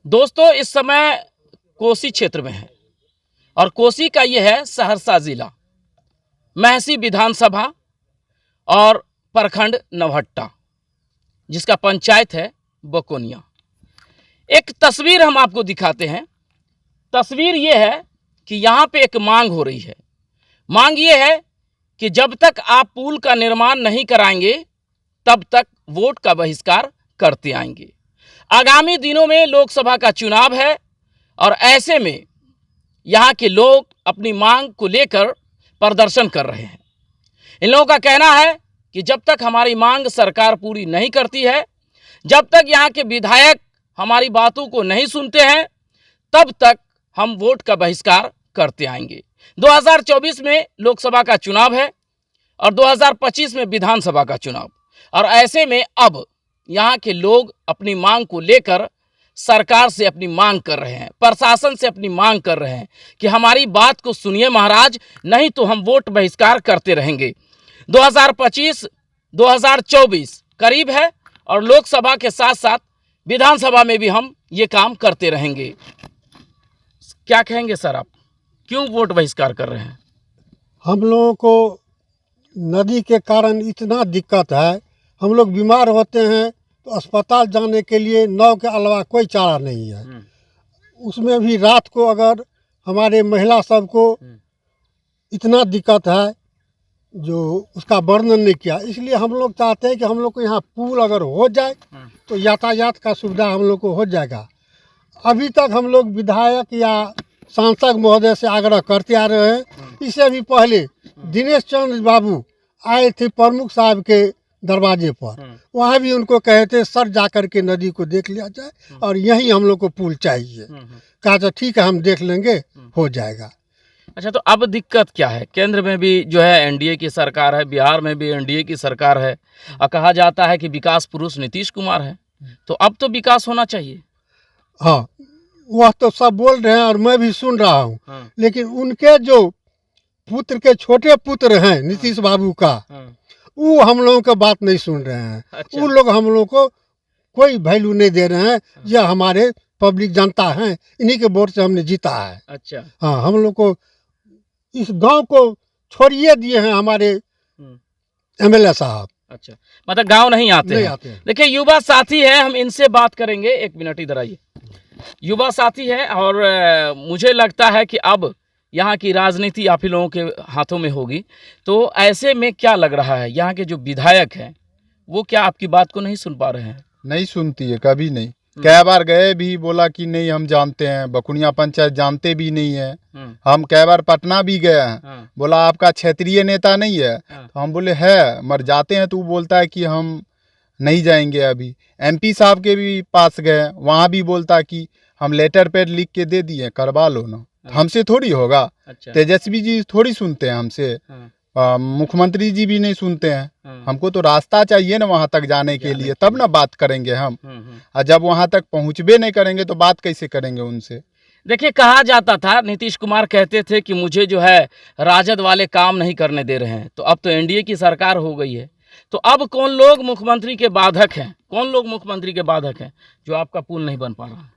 दोस्तों इस समय कोसी क्षेत्र में है और कोसी का ये है सहरसा जिला, महसी विधानसभा और प्रखंड नवहट्टा, जिसका पंचायत है बकोनिया। एक तस्वीर हम आपको दिखाते हैं। तस्वीर ये है कि यहाँ पे एक मांग हो रही है। मांग ये है कि जब तक आप पुल का निर्माण नहीं कराएंगे तब तक वोट का बहिष्कार करते आएंगे। आगामी दिनों में लोकसभा का चुनाव है और ऐसे में यहाँ के लोग अपनी मांग को लेकर प्रदर्शन कर रहे हैं। इन लोगों का कहना है कि जब तक हमारी मांग सरकार पूरी नहीं करती है, जब तक यहाँ के विधायक हमारी बातों को नहीं सुनते हैं, तब तक हम वोट का बहिष्कार करते आएंगे। 2024 में लोकसभा का चुनाव है और 2025 में विधानसभा का चुनाव, और ऐसे में अब यहाँ के लोग अपनी मांग को लेकर सरकार से अपनी मांग कर रहे हैं, प्रशासन से अपनी मांग कर रहे हैं कि हमारी बात को सुनिए महाराज, नहीं तो हम वोट बहिष्कार करते रहेंगे। 2025 2024 करीब है और लोकसभा के साथ साथ विधानसभा में भी हम ये काम करते रहेंगे। क्या कहेंगे सर आप, क्यों वोट बहिष्कार कर रहे हैं? हम लोगों को नदी के कारण इतना दिक्कत है, हम लोग बीमार होते हैं तो अस्पताल जाने के लिए नाव के अलावा कोई चारा नहीं है। उसमें भी रात को अगर हमारे महिला सबको इतना दिक्कत है जो उसका वर्णन नहीं किया। इसलिए हम लोग चाहते हैं कि हम लोग को यहाँ पुल अगर हो जाए तो यातायात का सुविधा हम लोग को हो जाएगा। अभी तक हम लोग विधायक या सांसद महोदय से आग्रह करते आ रहे हैं। इससे भी पहले दिनेश चंद्र बाबू आए थे प्रमुख साहब के दरवाजे पर, वहाँ भी उनको कहे थे सर जाकर के नदी को देख लिया जाए और यहीं हम लोग को पुल चाहिए। कहा तो ठीक है हम देख लेंगे, हो जाएगा। अच्छा, तो अब दिक्कत क्या है? केंद्र में भी जो है एनडीए की सरकार है, बिहार में भी एनडीए की सरकार है और कहा जाता है कि विकास पुरुष नीतीश कुमार है, तो अब तो विकास होना चाहिए। हाँ, वह तो सब बोल रहे हैं और मैं भी सुन रहा हूँ, लेकिन उनके जो पुत्र के छोटे पुत्र हैं नीतीश बाबू का, वो हम लोगों का बात नहीं सुन रहे हैं। अच्छा। वो लोग हम लोग को कोई वैल्यू नहीं दे रहे हैं। यह हमारे पब्लिक जनता हैं, इन्हीं के वोट से हमने जीता है। अच्छा। हाँ, हम लोग को इस गांव को छोड़िए दिए हैं हमारे एमएलए साहब। अच्छा, मतलब गांव नहीं आते नहीं हैं। आते हैं। देखिए युवा साथी है, हम इनसे बात करेंगे। एक मिनट इधर आइए। युवा साथी है और मुझे लगता है कि अब यहाँ की राजनीति आप ही लोगों के हाथों में होगी, तो ऐसे में क्या लग रहा है यहाँ के जो विधायक हैं वो क्या आपकी बात को नहीं सुन पा रहे हैं? नहीं सुनती है, कभी नहीं। कई बार गए भी, बोला कि नहीं हम जानते हैं, बकुनिया पंचायत जानते भी नहीं है। हम कई बार पटना भी गए हैं, बोला आपका क्षेत्रीय नेता नहीं है, तो हम बोले है, मर जाते हैं तो वो बोलता है कि हम नहीं जाएंगे। अभी एमपी साहब के भी पास गए, वहाँ भी बोलता कि हम लेटर पैड लिख के दे दिए, करवा लो ना। हमसे थोड़ी होगा। अच्छा। तेजस्वी जी थोड़ी सुनते हैं हमसे, मुख्यमंत्री जी भी नहीं सुनते हैं। हमको तो रास्ता चाहिए ना वहाँ तक जाने के लिए, तब ना बात करेंगे हम। और जब वहाँ तक पहुँचबे नहीं करेंगे तो बात कैसे करेंगे उनसे? देखिए, कहा जाता था, नीतीश कुमार कहते थे कि मुझे जो है राजद वाले काम नहीं करने दे रहे हैं, तो अब तो एनडीए की सरकार हो गई है, तो अब कौन लोग मुख्यमंत्री के बाधक हैं? कौन लोग मुख्यमंत्री के बाधक हैं जो आपका पुल नहीं बन पा रहा है?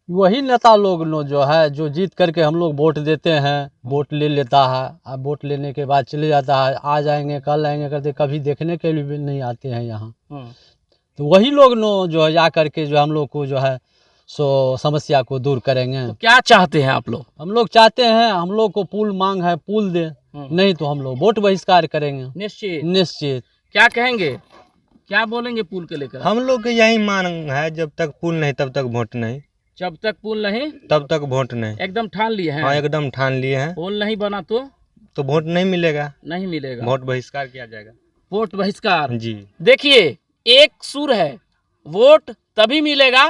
वही नेता लोग नो जो है, जो जीत करके हम लोग वोट देते हैं, वोट ले लेता है, अब वोट लेने के बाद चले जाता है, आ जाएंगे कल आएंगे करते, कभी देखने के लिए भी नहीं आते हैं यहाँ। तो वही लोग नो जो है जा करके जो हम लोग को जो है सो समस्या को दूर करेंगे। तो क्या चाहते हैं आप लोग? हम लोग चाहते हैं, हम लोग को पुल मांग है, पुल दे, नहीं तो हम लोग वोट बहिष्कार करेंगे। निश्चित निश्चित। क्या कहेंगे, क्या बोलेंगे पुल के लेकर? हम लोग की यही मांग है, जब तक पुल नहीं तब तक वोट नहीं। जब तक पुल नहीं तब तक वोट नहीं। एकदम ठान लिए हैं? हाँ, एकदम ठान लिए हैं। पुल नहीं बना तो वोट नहीं मिलेगा। नहीं मिलेगा, वोट बहिष्कार किया जाएगा। वोट बहिष्कार जी। देखिए, एक सुर है, वोट तभी मिलेगा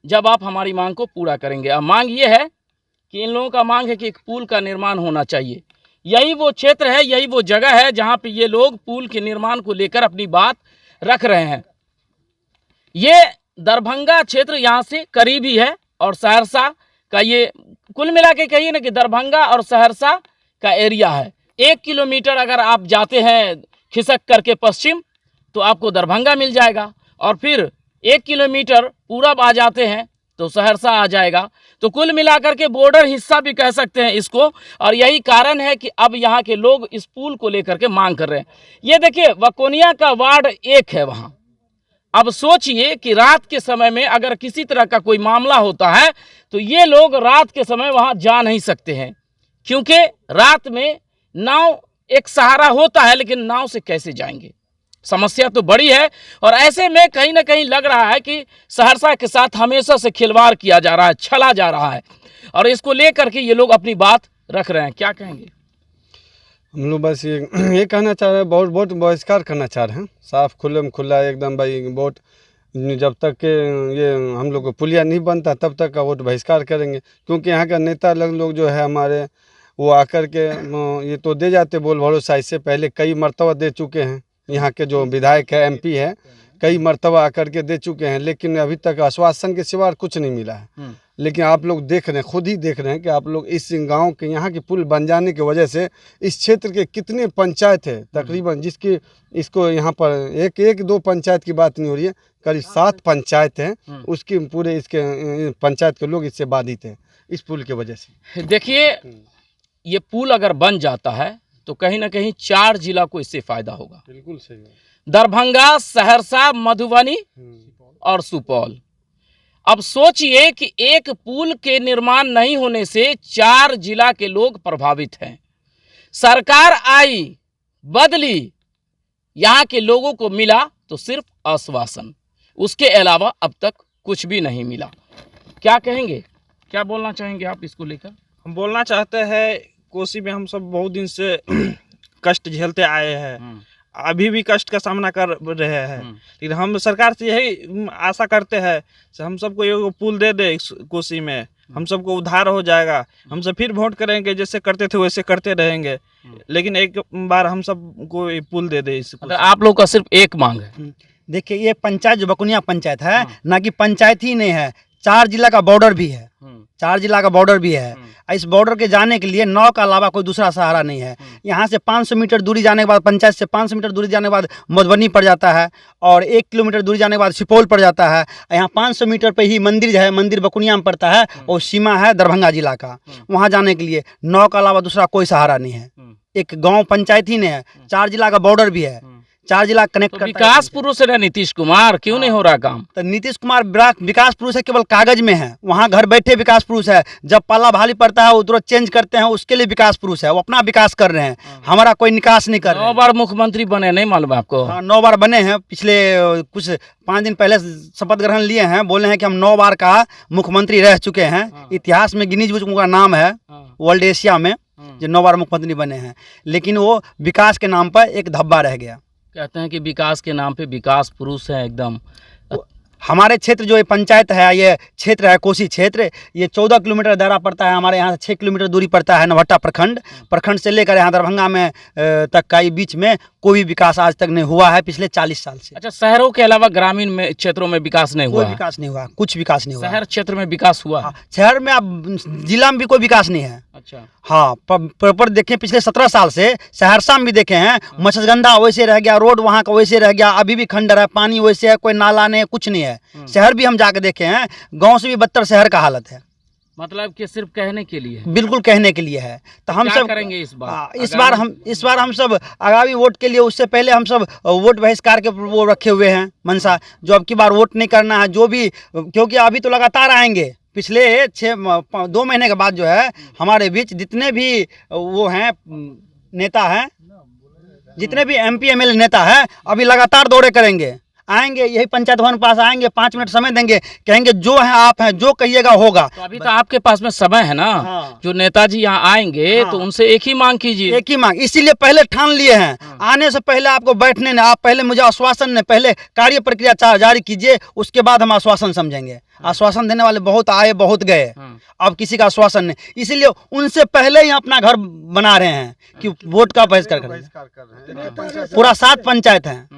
जब आप हमारी मांग को पूरा करेंगे। अब मांग ये है कि इन लोगों का मांग है कि एक पुल का निर्माण होना चाहिए। यही वो क्षेत्र है, यही वो जगह है जहाँ पे ये लोग पुल के निर्माण को लेकर अपनी बात रख रहे हैं। ये दरभंगा क्षेत्र यहाँ से करीब ही है और सहरसा का, ये कुल मिला के कहिए ना कि दरभंगा और सहरसा का एरिया है। 1 किलोमीटर अगर आप जाते हैं खिसक करके पश्चिम तो आपको दरभंगा मिल जाएगा, और फिर 1 किलोमीटर पूरब आ जाते हैं तो सहरसा आ जाएगा। तो कुल मिलाकर के बॉर्डर हिस्सा भी कह सकते हैं इसको, और यही कारण है कि अब यहाँ के लोग इस पुल को लेकर के मांग कर रहे हैं। ये देखिए वकोनिया का वार्ड 1 है वहाँ। अब सोचिए कि रात के समय में अगर किसी तरह का कोई मामला होता है तो ये लोग रात के समय वहाँ जा नहीं सकते हैं, क्योंकि रात में नाव एक सहारा होता है, लेकिन नाव से कैसे जाएंगे, समस्या तो बड़ी है। और ऐसे में कहीं ना कहीं लग रहा है कि सहरसा के साथ हमेशा से खिलवाड़ किया जा रहा है, छला जा रहा है, और इसको लेकर के ये लोग अपनी बात रख रहे हैं। क्या कहेंगे? हम लोग बस ये कहना चाह रहे हैं, वोट बहिष्कार करना चाह रहे हैं, साफ खुले में खुला एकदम भाई। वोट जब तक के ये हम लोग को पुलिया नहीं बनता तब तक का वोट बहिष्कार करेंगे, क्योंकि यहाँ का नेता लोग जो है हमारे, वो आकर के ये तो दे जाते बोल भरोसा, इससे पहले कई मरतबा दे चुके हैं। यहाँ के जो विधायक है, MP है, कई मरतबा आकर के दे चुके हैं, लेकिन अभी तक आश्वासन के सिवा कुछ नहीं मिला है। लेकिन आप लोग देख रहे हैं, खुद ही देख रहे हैं कि आप लोग इस गांव के यहाँ के पुल बन जाने की वजह से इस क्षेत्र के कितने पंचायत है तकरीबन, जिसकी इसको यहाँ पर एक दो पंचायत की बात नहीं हो रही है, करीब 7 पंचायत हैं, उसकी पूरे इसके पंचायत के लोग इससे बाधित हैं इस पुल की वजह से। देखिए ये पुल अगर बन जाता है तो कहीं ना कहीं 4 जिला को इससे फायदा होगा। बिल्कुल सही है। दरभंगा, सहरसा, मधुबनी और सुपौल। अब सोचिए कि एक पुल के निर्माण नहीं होने से 4 जिला के लोग प्रभावित हैं। सरकार आई, बदली, यहाँ के लोगों को मिला तो सिर्फ आश्वासन, उसके अलावा अब तक कुछ भी नहीं मिला। क्या कहेंगे, क्या बोलना चाहेंगे आप इसको लेकर? हम बोलना चाहते हैं, कोसी में हम सब बहुत दिन से कष्ट झेलते आए हैं, अभी भी कष्ट का सामना कर रहे हैं, लेकिन हम सरकार से यही आशा करते हैं कि हम सबको ये पुल दे दे इस कोसी में, हम सबको उद्धार हो जाएगा, हम सब फिर वोट करेंगे, जैसे करते थे वैसे करते रहेंगे, लेकिन एक बार हम सबको ये पुल दे दे इस कोसी। आप लोग का सिर्फ एक मांग है? देखिए ये पंचायत जो बकुनिया पंचायत है, ना कि पंचायत ही नहीं है, 4 जिला का बॉर्डर भी है, 4 जिला का बॉर्डर भी है। इस बॉर्डर के जाने के लिए नाव के अलावा कोई दूसरा सहारा नहीं है। यहाँ से 500 मीटर दूरी जाने के बाद, पंचायत से 500 मीटर दूरी जाने के बाद मधुबनी पड़ जाता है, और 1 किलोमीटर दूरी जाने के बाद सुपौल पड़ जाता है। यहाँ 500 मीटर पे ही मंदिर है, मंदिर बकुनिया में पड़ता है, और सीमा है दरभंगा जिला का। वहाँ जाने के लिए नाव के अलावा दूसरा कोई सहारा नहीं है। एक गाँव पंचायत ही नहीं है, 4 जिला का बॉर्डर भी है, 4 जिला कनेक्ट करता है। विकास पुरुष है नीतीश कुमार, क्यों नहीं हो रहा काम? तो नीतीश कुमार विकास पुरुष है, केवल कागज में है, वहाँ घर बैठे विकास पुरुष है। जब पाला भाली पड़ता है वो तुरंत चेंज करते हैं, उसके लिए विकास पुरुष है, वो अपना विकास कर रहे हैं, हमारा कोई निकास नहीं कर रहे हैं। 9 बार मुख्यमंत्री बने, नहीं मालूम आपको? हाँ 9 बार बने हैं, पिछले कुछ 5 दिन पहले शपथ ग्रहण लिए हैं, बोले हैं कि हम 9 बार का मुख्यमंत्री रह चुके हैं। इतिहास में गिनीज बुक का नाम है वर्ल्ड एशिया में, जो 9 बार मुख्यमंत्री बने हैं, लेकिन वो विकास के नाम पर एक धब्बा रह गया। कहते हैं कि विकास के नाम पे विकास पुरुष है एकदम। हमारे क्षेत्र जो ये पंचायत है, ये क्षेत्र है कोसी क्षेत्र, ये 14 किलोमीटर दायरा पड़ता है, हमारे यहाँ से 6 किलोमीटर दूरी पड़ता है नवहट्टा प्रखंड से लेकर यहाँ दरभंगा में तक का ये बीच में कोई विकास आज तक नहीं हुआ है पिछले 40 साल से। अच्छा, शहरों के अलावा ग्रामीण में क्षेत्रों में विकास नहीं हुआ? कोई विकास नहीं हुआ, कुछ विकास नहीं हुआ। शहर क्षेत्र में विकास हुआ? शहर में, अब जिला में भी कोई विकास नहीं है। अच्छा, हाँ, प्रॉपर देखें पिछले 17 साल से सहरसा में भी देखे हैं, मत्स्यगंधा वैसे रह गया, रोड वहाँ का वैसे रह गया, अभी भी खंडर है, पानी वैसे है, कोई नाला नहीं, कुछ नहीं है। शहर भी हम जाके देखे हैं, गांव से भी बदतर शहर का हालत है। मतलब कि सिर्फ कहने के लिए? बिल्कुल कहने के लिए है। तो हम सब करेंगे इस बार? इस बार हम सब आगामी वोट के लिए, उससे पहले हम सब वोट बहिष्कार के वो रखे हुए हैं मनसा, जो अब की बार वोट नहीं करना है, जो भी, क्योंकि अभी तो लगातार आएंगे। पिछले 2 महीने के बाद जो है हमारे बीच जितने भी वो हैं नेता हैं, जितने भी MP MLA नेता है, अभी लगातार दौरे करेंगे, आएंगे यही पंचायत भवन पास आएंगे, 5 मिनट समय देंगे, कहेंगे जो है आप हैं, जो कहिएगा होगा। तो अभी तो आपके पास में समय है ना? हाँ। जो नेताजी यहाँ आएंगे तो उनसे एक ही मांग कीजिए। एक ही मांग, इसीलिए पहले ठान लिए हैं, आने से पहले आपको बैठने ने, आप पहले मुझे आश्वासन ने, पहले कार्य प्रक्रिया जारी कीजिए, उसके बाद हम आश्वासन समझेंगे। आश्वासन देने वाले बहुत आए, बहुत गए, अब किसी का आश्वासन नहीं, इसीलिए उनसे पहले ही अपना घर बना रहे हैं कि वोट का बहिष्कार करें। पूरा 7 पंचायत हैं,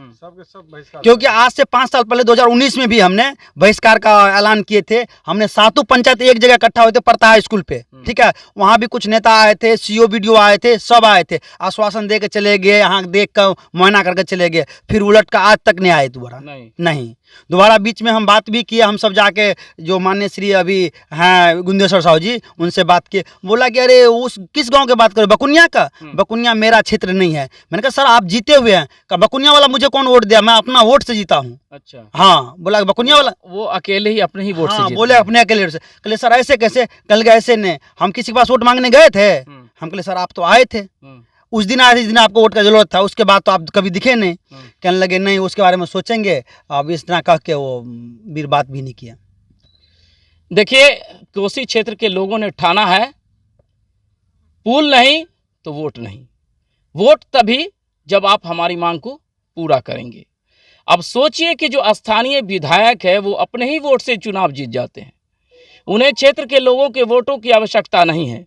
क्योंकि आज से 5 साल पहले 2019 में भी हमने बहिष्कार का ऐलान किए थे। हमने 7 पंचायत एक जगह इकट्ठा हुए थे परताहा स्कूल पे, ठीक है, वहाँ भी कुछ नेता आए थे, CO BDO आए थे, सब आए थे, आश्वासन दे के चले गए, यहाँ देख कर मुआयना करके चले गए, फिर उलट कर आज तक नहीं आए दोबारा, नहीं। दोबारा बीच में हम बात भी किए, हम सब जाके जो माननीय श्री अभी हैं गुंदेश्वर साहू जी, उनसे बात किए। बोला कि अरे उस किस गांव की बात करो, बकुनिया का? बकुनिया मेरा क्षेत्र नहीं है। मैंने कहा सर आप जीते हुए हैं। कहा बकुनिया वाला मुझे कौन वोट दिया, मैं अपना वोट से जीता हूँ। अच्छा। हाँ, बोला बकुनिया वाला वो अकेले ही अपने ही वोट से हाँ, जीते बोले हैं। अपने अकेले से। कहले सर ऐसे कैसे? कल ऐसे नहीं, हम किसी के पास वोट मांगने गए थे। हम कहले सर आप तो आए थे, उस दिन आए थे जिस दिन आपको वोट का जरूरत था, उसके बाद तो आप कभी दिखे नहीं। कहने लगे नहीं उसके बारे में सोचेंगे। अब इस तरह कह के वो फिर बात भी नहीं किया। देखिए कोसी क्षेत्र के लोगों ने ठाना है, पुल नहीं तो वोट नहीं। वोट तभी जब आप हमारी मांग को पूरा करेंगे। अब सोचिए कि जो स्थानीय विधायक है वो अपने ही वोट से चुनाव जीत जाते हैं, उन्हें क्षेत्र के लोगों के वोटों की आवश्यकता नहीं है।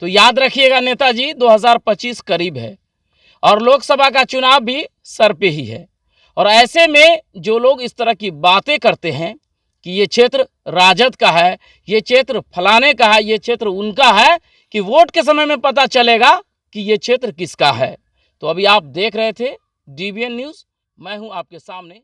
तो याद रखिएगा नेताजी, 2025 करीब है और लोकसभा का चुनाव भी सर पे ही है। और ऐसे में जो लोग इस तरह की बातें करते हैं कि ये क्षेत्र राजद का है, ये क्षेत्र फलाने का है, ये क्षेत्र उनका है, कि वोट के समय में पता चलेगा कि ये क्षेत्र किसका है। तो अभी आप देख रहे थे DBN न्यूज़, मैं हूं आपके सामने